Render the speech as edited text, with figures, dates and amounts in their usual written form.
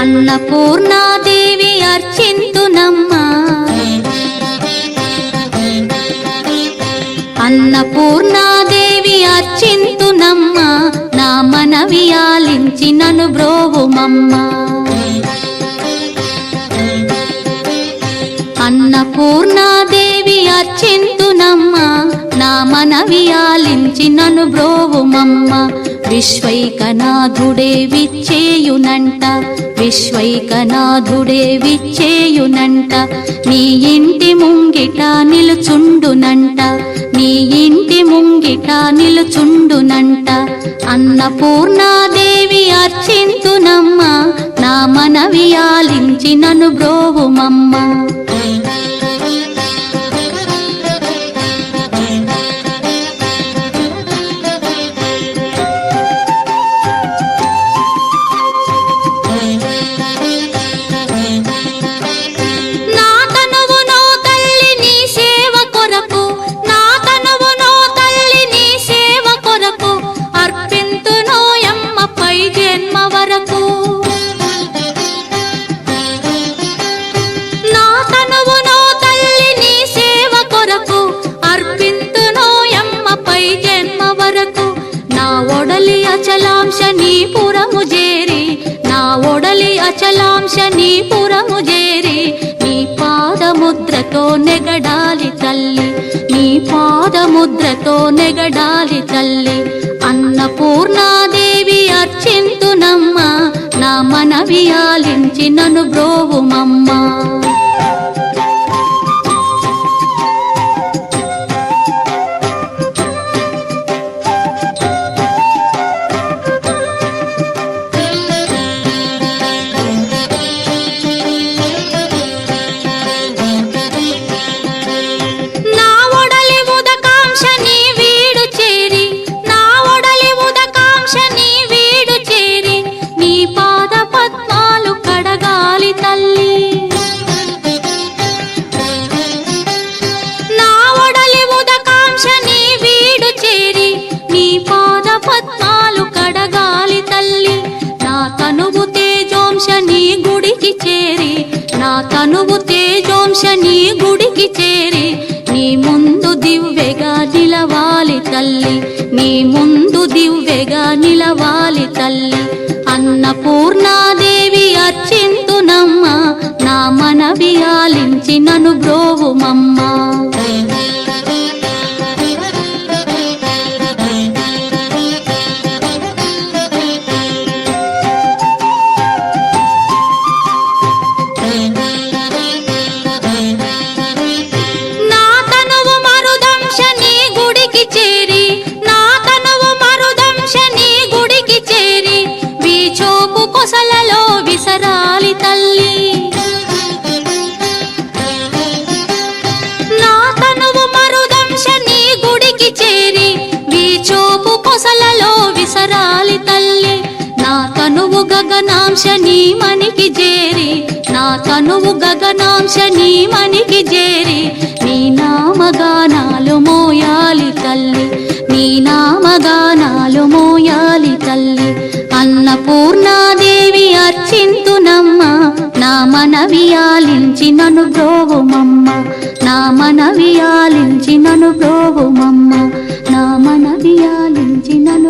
అన్నపూర్ణాదేవి అర్చింతునమ్మా, అన్నపూర్ణాదేవి అర్చింతునమ్మా, నా మనవి ఆలించి నన్ను బ్రోవుమమ్మా. అన్నపూర్ణాదేవి అర్చింతునమ్మా, నా మనవి ఆలించి నన్ను బ్రోవుమమ్మా. విశ్వైకనాథుడే విచ్చేయునంట, విశ్వైకనాథుడే విచ్చేయునంట, నీ ఇంటి ముంగిట నిలుచుండునంట, నీ ఇంటి ముంగిట నిలుచుండునంట. అన్నపూర్ణాదేవి అర్చింతునమ్మా, నా మనవి ఆలించి నన్ను బ్రోవుమమ్మా. అచలాంశ నీ పురము చేరి, నా ఒడలి అచలాంశ నీ పురము చేరి, నీ పాదముద్రతో నెగడాలి తల్లి, నీ పాదముద్రతో నెగడాలి తల్లి. అన్నపూర్ణాదేవి అర్చింతునమ్మా, నా మనవి ఆలించి నన్ను బ్రోవుమమ్మా. నా తనువు తేజోంశ నీ గుడికి చేరి, నీ ముందు దివ్వెగా నిలవాలి తల్లి, నీ ముందు దివ్వెగా నిలవాలి తల్లి. అన్నపూర్ణాదేవి అర్చింతునమ్మా, నా మనవి ఆలించి నన్ను బ్రోవుమమ్మా. కొసలలో విసరాలి తల్లి, నా తనువు మరుదంశ నీ గుడికి చేరి, వీచోపు కొసలలో విసరాలి తల్లి. నా తనువు గగనాంశ నీ మనికి చేరి, నా తనువు గగనాంశ నీ మనికి చేరి, నీ నామగానాలు మోయాలి తల్లి, నీ నామగానాలు మోయాలి తల్లి. అన్నపూర్ణాదేవి అర్చింతునమ్మా, నా మనవి ఆలించి నన్ను బ్రోవుమమ్మా, నా మనవి ఆలించి నన్ను బ్రోవుమమ్మా, నా మనవి ఆలించి నన్ను